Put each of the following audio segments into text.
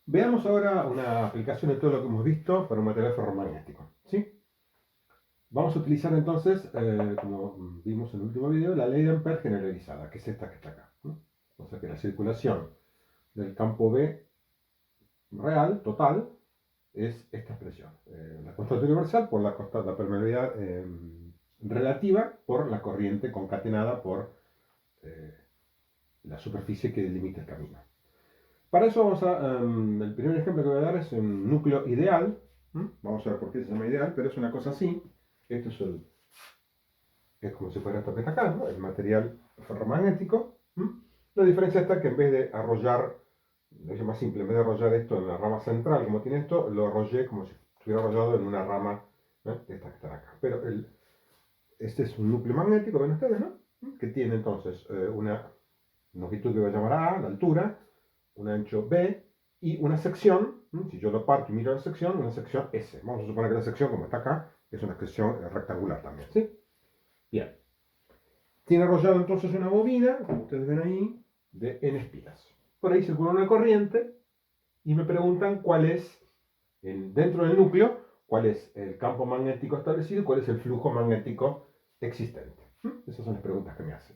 Veamos ahora una aplicación de todo lo que hemos visto para un material ferromagnético. ¿Sí? Vamos a utilizar entonces, como vimos en el último video, la ley de Ampère generalizada, que es esta que está acá, ¿no? O sea que la circulación del campo B real, total, es esta expresión. La constante universal por la permeabilidad relativa por la corriente concatenada por eh, la superficie que delimita el camino. Para eso el primer ejemplo que voy a dar es un núcleo ideal. Vamos a ver por qué se llama ideal, pero es una cosa así. Esto es como si fuera esto que está acá, ¿no? El material ferromagnético. La diferencia está que en vez de arrollar, lo hice más simple, en vez de arrollar esto en la rama central como tiene esto, lo arrollé como si estuviera arrollado en una rama, ¿no? De esta que está acá. Pero este es un núcleo magnético, ven ustedes, ¿no? Que tiene entonces una longitud que voy a llamar A, la altura, un ancho B y una sección, si yo lo parto y miro la sección, una sección S. Vamos a suponer que la sección, como está acá, es una sección rectangular también, ¿sí? Bien. Tiene arrollado entonces una bobina, como ustedes ven ahí, de N espiras. Por ahí circula una corriente y me preguntan cuál es, dentro del núcleo, cuál es el campo magnético establecido y cuál es el flujo magnético existente. Esas son las preguntas que me hacen.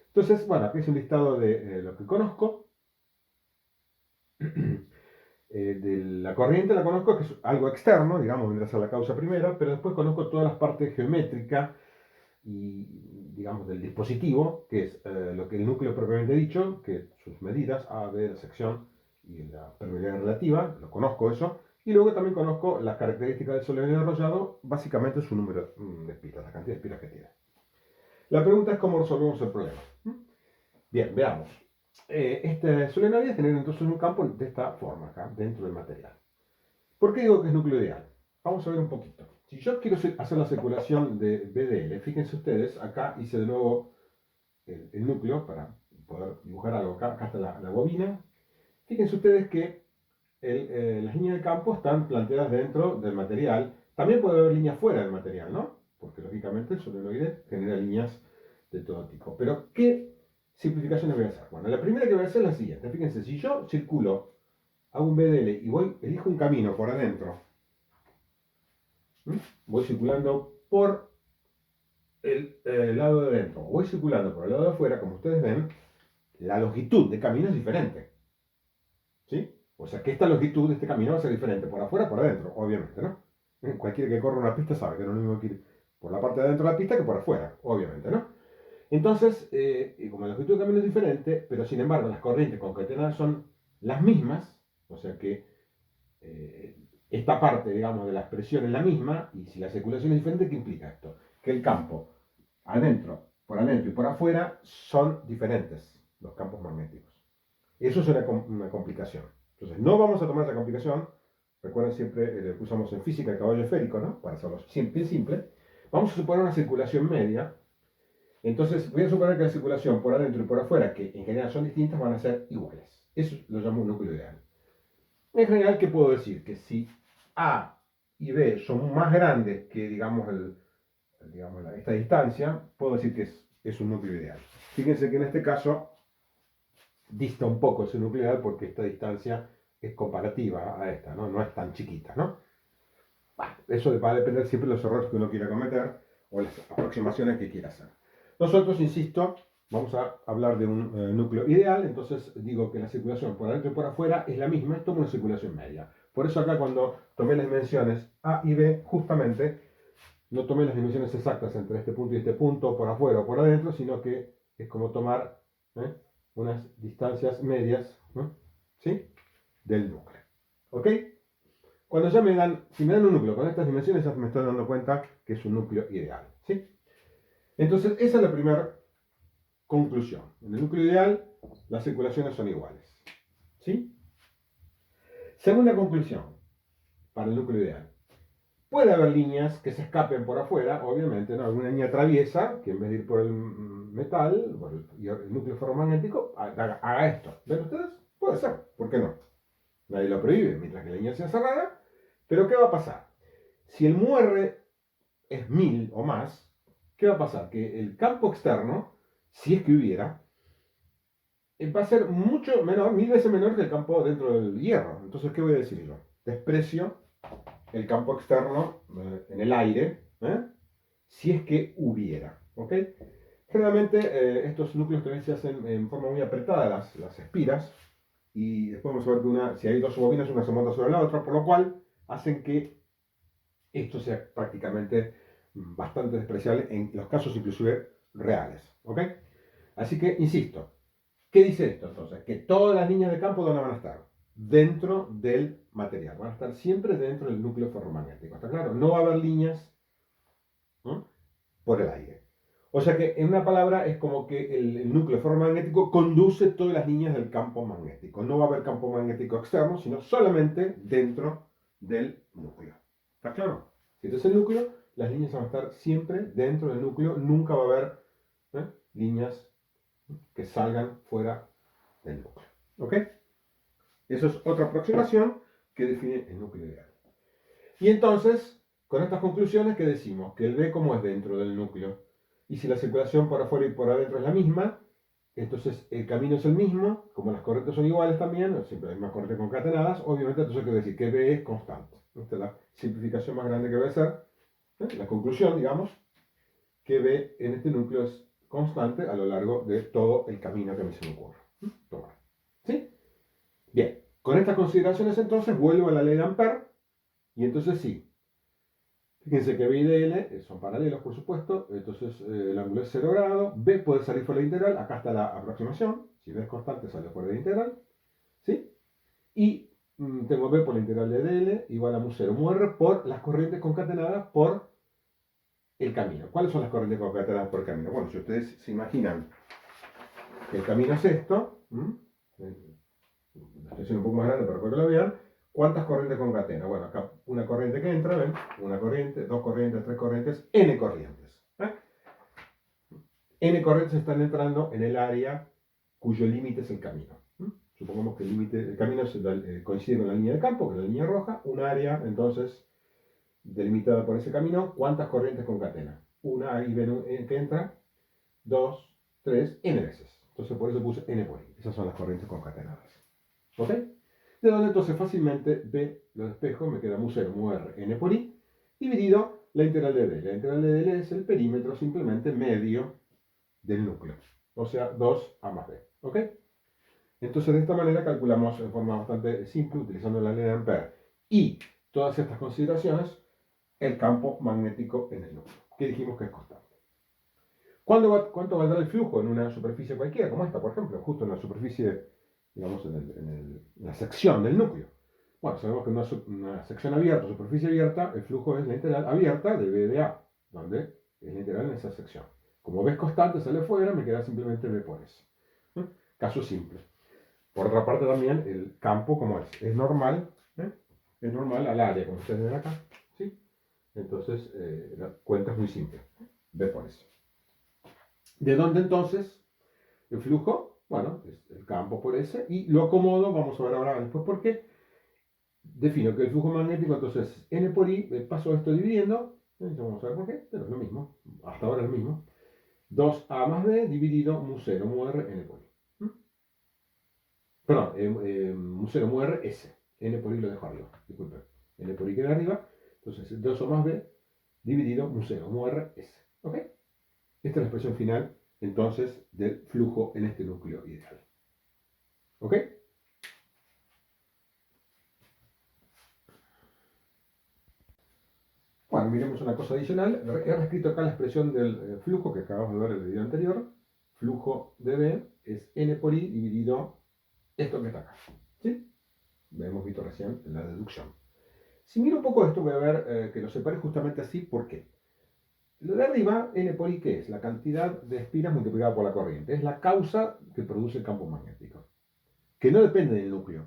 Entonces, bueno, aquí es un listado de lo que conozco. De la corriente la conozco, que es algo externo, digamos, vendrá a ser la causa primera, pero después conozco todas las partes geométricas y, digamos, del dispositivo, que es lo que el núcleo propiamente dicho, que sus medidas, A, B, la sección y la permeabilidad relativa, lo conozco eso, y luego también conozco las características del solenoide enrollado, básicamente su número de espiras, la cantidad de espiras que tiene. La pregunta es cómo resolvemos el problema. Bien, veamos. Este solenoide genera entonces un campo de esta forma, acá, dentro del material. ¿Por qué digo que es núcleo ideal? Vamos a ver un poquito. Si yo quiero hacer la circulación de BDL, fíjense ustedes, acá hice de nuevo el núcleo para poder dibujar algo. Acá está la bobina. Fíjense ustedes que las líneas de campo están planteadas dentro del material. También puede haber líneas fuera del material, ¿no? Porque lógicamente el solenoide genera líneas de todo tipo. Pero, ¿qué simplificaciones voy a hacer? Bueno, la primera que voy a hacer es la siguiente. Fíjense, si yo circulo, hago un BDL y elijo un camino por adentro, voy circulando por el lado de adentro, voy circulando por el lado de afuera, como ustedes ven, la longitud de camino es diferente. ¿Sí? O sea que esta longitud de este camino va a ser diferente por afuera por adentro, obviamente, ¿no? Cualquiera que corra una pista sabe que no es lo mismo que ir por la parte de adentro de la pista que por afuera, obviamente, ¿no? Entonces, como la longitud de camino es diferente, pero sin embargo las corrientes concatenadas son las mismas, o sea que eh, esta parte, digamos, de la expresión es la misma, y si la circulación es diferente, ¿qué implica esto? Que el campo por adentro y por afuera son diferentes, los campos magnéticos. Eso es una complicación. Entonces, no vamos a tomar esa complicación. Recuerden siempre lo que usamos en física, el caballo esférico, ¿no? Para hacerlo bien simple. Vamos a suponer una circulación media. Entonces, voy a suponer que la circulación por adentro y por afuera, que en general son distintas, van a ser iguales. Eso lo llamo un núcleo ideal. En general, ¿qué puedo decir? Que si A y B son más grandes que, digamos, esta distancia, puedo decir que es un núcleo ideal. Fíjense que en este caso dista un poco ese núcleo ideal porque esta distancia es comparativa a esta, ¿no? No es tan chiquita, ¿no? Bueno, eso va a depender siempre de los errores que uno quiera cometer o las aproximaciones que quiera hacer. Nosotros, insisto, vamos a hablar de un núcleo ideal, entonces digo que la circulación por adentro y por afuera es la misma, tomo una circulación media. Por eso acá cuando tomé las dimensiones A y B, justamente no tomé las dimensiones exactas entre este punto y este punto, por afuera o por adentro, sino que es como tomar unas distancias medias, ¿no? ¿Sí? Del núcleo. ¿Ok? Cuando ya si me dan un núcleo con estas dimensiones, ya me estoy dando cuenta que es un núcleo ideal. ¿Sí? Entonces, esa es la primera conclusión. En el núcleo ideal, las circulaciones son iguales. ¿Sí? Segunda conclusión para el núcleo ideal. Puede haber líneas que se escapen por afuera, obviamente, ¿no? Alguna línea traviesa que en vez de ir por el metal, por el núcleo ferromagnético, haga esto. ¿Ven ustedes? Puede ser, ¿por qué no? Nadie lo prohíbe mientras que la línea sea cerrada. Pero ¿qué va a pasar? Si el muR es 1000 o más, ¿qué va a pasar? Que el campo externo, si es que hubiera, va a ser mucho menor, 1000 veces menor que el campo dentro del hierro. Entonces, ¿qué voy a decir yo? Desprecio el campo externo en el aire, si es que hubiera. ¿Ok? Generalmente estos núcleos también se hacen en forma muy apretada, las espiras, y después vamos a ver que si hay dos bobinas, una se monta sobre la otra, por lo cual hacen que esto sea prácticamente bastante despreciable en los casos inclusive reales. ¿Ok? Así que, insisto, ¿qué dice esto entonces? Que todas las líneas de campo ¿dónde van a estar? Dentro del material, van a estar siempre dentro del núcleo ferromagnético. ¿Está claro? No va a haber líneas, ¿no?, por el aire. O sea que, en una palabra, es como que el núcleo ferromagnético conduce todas las líneas del campo magnético. No va a haber campo magnético externo, sino solamente dentro del núcleo. ¿Está claro? Si este es el núcleo, las líneas van a estar siempre dentro del núcleo. Nunca va a haber líneas que salgan fuera del núcleo. ¿Ok? Eso es otra aproximación que define el núcleo ideal. Y entonces, con estas conclusiones, ¿qué decimos? Que el B como es dentro del núcleo. Y si la circulación por afuera y por adentro es la misma, entonces el camino es el mismo, como las corrientes son iguales también, siempre hay más corrientes concatenadas, obviamente entonces quiere decir que B es constante. Esta es la simplificación más grande que voy a hacer. La conclusión, digamos, que B en este núcleo es constante a lo largo de todo el camino que a mí se me ocurre. Tomar. ¿Sí? Bien, con estas consideraciones entonces vuelvo a la ley de Ampère, y entonces sí, fíjense que B y DL son paralelos, por supuesto, entonces el ángulo es 0 grados, B puede salir fuera de la integral, acá está la aproximación, si B es constante sale fuera de la integral, ¿sí? Y tengo B por la integral de DL igual a mu 0 mu R por las corrientes concatenadas por el camino. ¿Cuáles son las corrientes concatenadas por el camino? Bueno, si ustedes se imaginan que el camino es esto, estoy haciendo un poco más grande para que lo vean. ¿Cuántas corrientes concatena? Bueno, acá una corriente que entra, ¿ven? Una corriente, dos corrientes, tres corrientes, n corrientes. N corrientes están entrando en el área cuyo límite es el camino. Supongamos que el camino coincide con la línea de campo, que es la línea roja. Un área, entonces, delimitada por ese camino, ¿cuántas corrientes concatena? Una ahí ven que entra, dos, tres, n veces. Entonces por eso puse n por i. Esas son las corrientes concatenadas. ¿Ok? De donde entonces fácilmente B lo despejo, me queda mu 0 mu R n por i, dividido la integral de D. La integral de D es el perímetro simplemente medio del núcleo. O sea, 2A más B. ¿Ok? Entonces de esta manera calculamos en forma bastante simple, utilizando la ley de Ampère y todas estas consideraciones, el campo magnético en el núcleo, que dijimos que es constante. ¿Cuánto valdrá el flujo en una superficie cualquiera, como esta, por ejemplo? Justo en la superficie, digamos, en la sección del núcleo. Bueno, sabemos que en una sección abierta, superficie abierta, el flujo es la integral abierta de B de A, donde es la integral en esa sección. Como B es constante, sale fuera, me queda simplemente B por S. Caso simple. Por otra parte también, el campo, como es normal, es normal al área, como ustedes ven acá, ¿sí? Entonces, la cuenta es muy simple. B por S. ¿De dónde entonces el flujo? Bueno, es el campo por S, y lo acomodo, vamos a ver ahora después por qué. Defino que el flujo magnético entonces es n por i, paso esto dividiendo, vamos a ver por qué, pero es lo mismo, hasta ahora es lo mismo. 2a más b dividido mu 0 mu r n por i. Perdón, mu 0 mu r s, n por i lo dejo arriba, disculpen, n por i queda arriba, entonces 2o más b dividido mu 0 mu r s. ¿Ok? Esta es la expresión final entonces del flujo en este núcleo ideal. ¿Ok? Bueno, miremos una cosa adicional. He reescrito acá la expresión del flujo que acabamos de ver en el video anterior. Flujo de B es n por i dividido esto que está acá. ¿Sí? Lo hemos visto recién en la deducción. Si miro un poco esto, voy a ver que lo separé justamente así. ¿Por qué? Lo de arriba, n por i, ¿qué es? La cantidad de espiras multiplicada por la corriente. Es la causa que produce el campo magnético, que no depende del núcleo.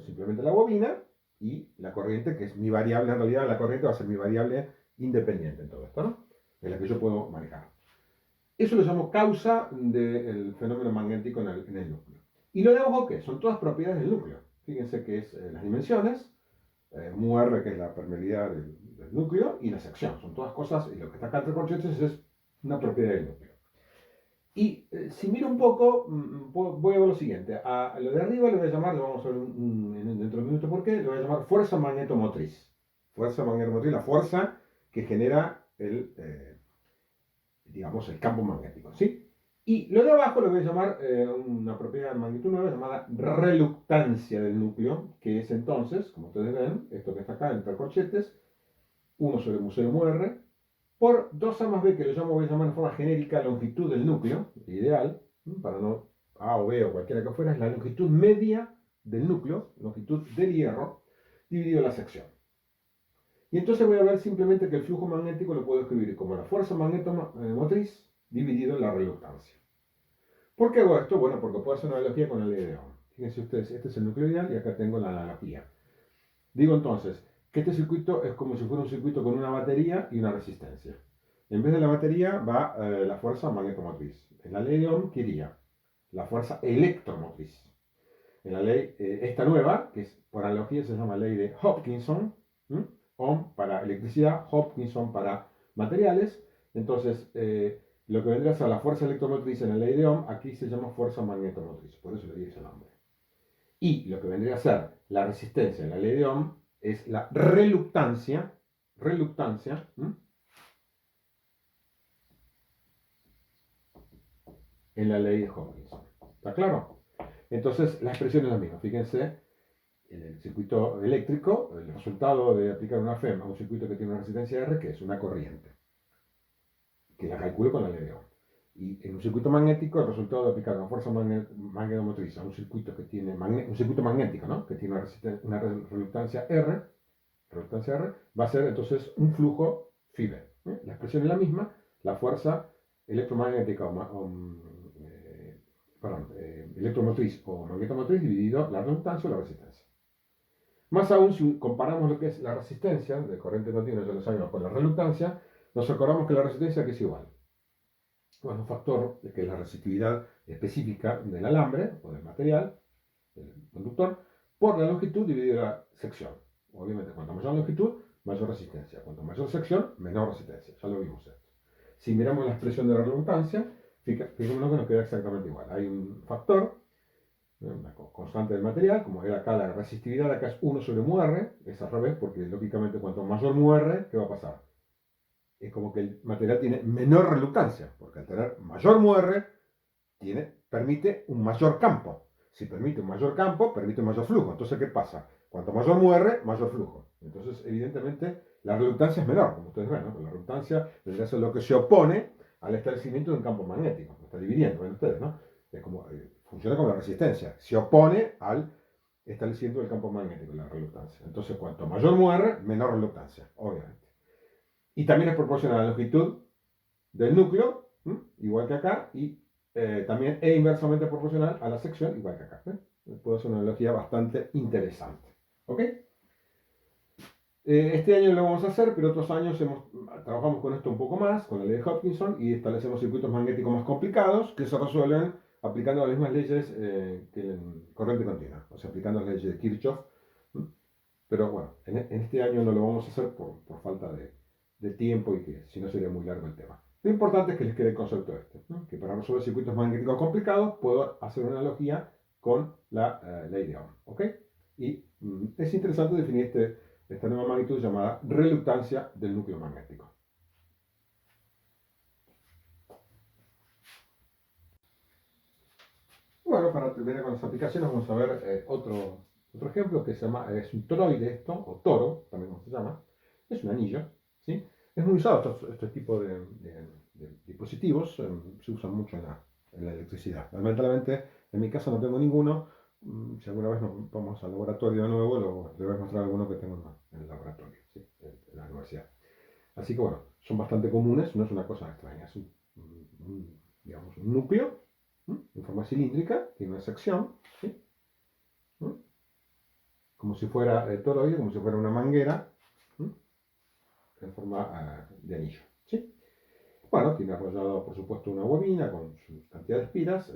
Simplemente la bobina y la corriente, que es mi variable. En realidad la corriente va a ser mi variable independiente en todo esto, ¿no? Es la que yo puedo manejar. Eso lo llamo causa del fenómeno magnético en el núcleo. ¿Y lo de abajo qué? Son todas propiedades del núcleo. Fíjense que es las dimensiones, mu r, que es la permeabilidad del núcleo, y la sección. Son todas cosas, y lo que está acá entre corchetes es una propiedad del núcleo. Y si miro un poco, voy a ver lo siguiente. A lo de arriba le voy a llamar, le vamos a ver dentro de un minuto por qué, le voy a llamar fuerza magnetomotriz. Fuerza magnetomotriz, la fuerza que genera digamos, el campo magnético, ¿sí? Y lo de abajo lo voy a llamar una propiedad de magnitud nueva llamada reluctancia del núcleo, que es entonces, como ustedes ven, esto que está acá entre corchetes, 1 sobre mu 0 mu r, por 2a más b, que lo voy a llamar en forma genérica longitud del núcleo, ideal, para no A o B o cualquiera que fuera, es la longitud media del núcleo, longitud del hierro, dividido la sección. Y entonces voy a ver simplemente que el flujo magnético lo puedo escribir como la fuerza magnetomotriz dividido en la reluctancia. ¿Por qué hago esto? Bueno, porque puedo hacer una analogía con la ley de Ohm. Fíjense ustedes, este es el núcleo ideal y acá tengo la analogía. Digo entonces que este circuito es como si fuera un circuito con una batería y una resistencia. En vez de la batería va la fuerza magnetomotriz. En la ley de Ohm, ¿qué iría? La fuerza electromotriz. En la ley, esta nueva, que es, por analogía se llama ley de Hopkinson, ¿m? Ohm para electricidad, Hopkinson para materiales. Entonces, lo que vendría a ser la fuerza electromotriz en la ley de Ohm, aquí se llama fuerza magnetomotriz, por eso le di ese nombre. Y lo que vendría a ser la resistencia en la ley de Ohm es la reluctancia, en la ley de Hopkinson. ¿Está claro? Entonces, la expresión es la misma. Fíjense, en el circuito eléctrico, el resultado de aplicar una FEM a un circuito que tiene una resistencia R, que es una corriente, que la calculo con la ley de Ohm. Y en un circuito magnético, el resultado de aplicar una fuerza magnetomotriz a un circuito que tiene un circuito magnético, ¿no? Que tiene una reluctancia R, va a ser entonces un flujo phi. La expresión es la misma, la fuerza electromagnética electromotriz o magnetomotriz dividido la reluctancia o la resistencia. Más aún, si comparamos lo que es la resistencia de corriente continua, ya lo sabemos, con la reluctancia, nos acordamos que la resistencia que es igual. Bueno, un factor que es la resistividad específica del alambre o del material, del conductor, por la longitud dividida la sección. Obviamente, cuanto mayor longitud, mayor resistencia. Cuanto mayor sección, menor resistencia. Ya lo vimos esto. Si miramos la expresión de la reluctancia, fijémonos que nos queda exactamente igual. Hay un factor, una constante del material, como era acá la resistividad, acá es 1 sobre mu r, es al revés, porque lógicamente cuanto mayor mu r, ¿qué va a pasar? Es como que el material tiene menor reluctancia, porque al tener mayor mu r, permite un mayor campo. Si permite un mayor campo, permite un mayor flujo. Entonces, ¿qué pasa? Cuanto mayor mu r, mayor flujo. Entonces, evidentemente, la reluctancia es menor, como ustedes ven, ¿no? La reluctancia es lo que se opone al establecimiento de un campo magnético. Lo está dividiendo, ven ustedes, ¿no? Es como, funciona como la resistencia. Se opone al establecimiento del campo magnético, la reluctancia. Entonces, cuanto mayor mu r, menor reluctancia, obviamente. Y también es proporcional a la longitud del núcleo, igual que acá, y también es inversamente proporcional a la sección, igual que acá. Puede ser una analogía bastante interesante. ¿Ok? Este año lo vamos a hacer, pero otros años trabajamos con esto un poco más, con la ley de Hopkinson, y establecemos circuitos magnéticos más complicados que se resuelven aplicando las mismas leyes que en corriente continua, o sea, aplicando las leyes de Kirchhoff. Pero bueno, en este año no lo vamos a hacer por falta de tiempo y que si no sería muy largo el tema. Lo importante es que les quede el concepto este, ¿no? Que para resolver circuitos magnéticos complicados puedo hacer una analogía con la ley de Ohm. ¿Ok? Y es interesante definir esta nueva magnitud llamada reluctancia del núcleo magnético. Bueno, para terminar con las aplicaciones vamos a ver otro ejemplo que se llama, es un toroide esto, o toro, también como se llama. Es un anillo, ¿sí? Es muy usado este tipo de dispositivos, se usan mucho en la electricidad. Lamentablemente, en mi casa no tengo ninguno. Si alguna vez nos vamos al laboratorio de nuevo, le voy a mostrar alguno que tengo en el laboratorio, ¿sí? En la universidad. Así que bueno, son bastante comunes, no es una cosa extraña, es digamos, un núcleo en forma cilíndrica, tiene una sección, ¿sí? Como si fuera el toroide, como si fuera una manguera, en forma de anillo, ¿sí? Bueno, tiene arrollado, por supuesto, una bobina con su cantidad de espiras.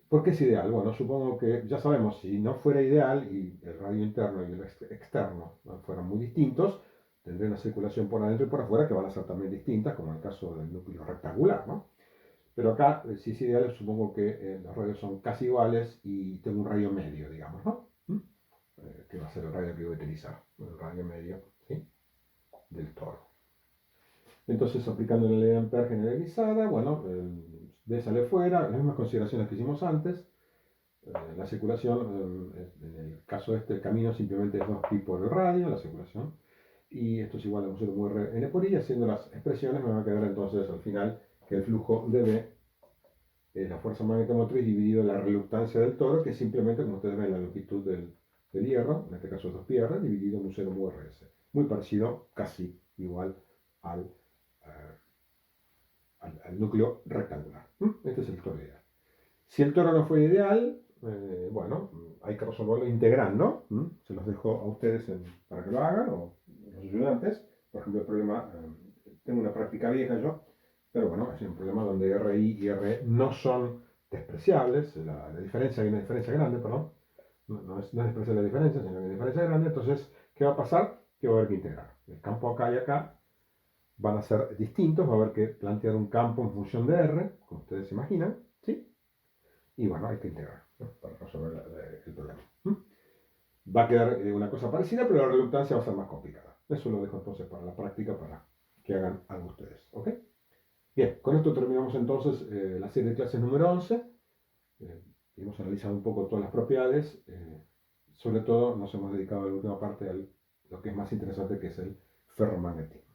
¿Por qué es ideal? Bueno, supongo que ya sabemos, si no fuera ideal y el radio interno y el externo fueran muy distintos, tendría una circulación por adentro y por afuera que van a ser también distintas, como en el caso del núcleo rectangular, ¿no? Pero acá, si es ideal, supongo que los radios son casi iguales y tengo un radio medio, digamos, ¿no? Que va a ser el radio que voy a utilizar, el radio medio, ¿sí? Del toro. Entonces, aplicando la ley de Ampère generalizada, bueno, B sale fuera, las mismas consideraciones que hicimos antes. La circulación, en el caso de este, el camino simplemente es 2pi por el radio, la circulación, y esto es igual a un 0 muy n por i. Haciendo las expresiones me va a quedar entonces al final que el flujo de B es la fuerza magnetomotriz dividido la reluctancia del toro, que es simplemente, como ustedes ven, la longitud del hierro, en este caso es 2πr, dividido en un 0 mu rs. Muy parecido, casi igual al, eh, al núcleo rectangular. Este es el toro ideal. Si el toro no fue ideal, bueno, hay que resolverlo integrando. Se los dejo a ustedes para que lo hagan, o los ayudantes. Por ejemplo, el problema, tengo una práctica vieja yo, pero bueno, es un problema donde RI y R no son despreciables. La diferencia, hay una diferencia grande, perdón. No es despreciable la diferencia, sino que hay una diferencia grande. Entonces, ¿qué va a pasar? Que va a haber que integrar. El campo acá y acá van a ser distintos. Va a haber que plantear un campo en función de R, como ustedes se imaginan, ¿sí? Y bueno, hay que integrar, ¿no? Para resolver el problema. Va a quedar una cosa parecida, pero la reluctancia va a ser más complicada. Eso lo dejo entonces para la práctica, para que hagan algo ustedes. ¿Ok? Bien, con esto terminamos entonces la serie de clases número 11. Hemos analizado un poco todas las propiedades. Sobre todo nos hemos dedicado a la última parte a lo que es más interesante, que es el ferromagnetismo.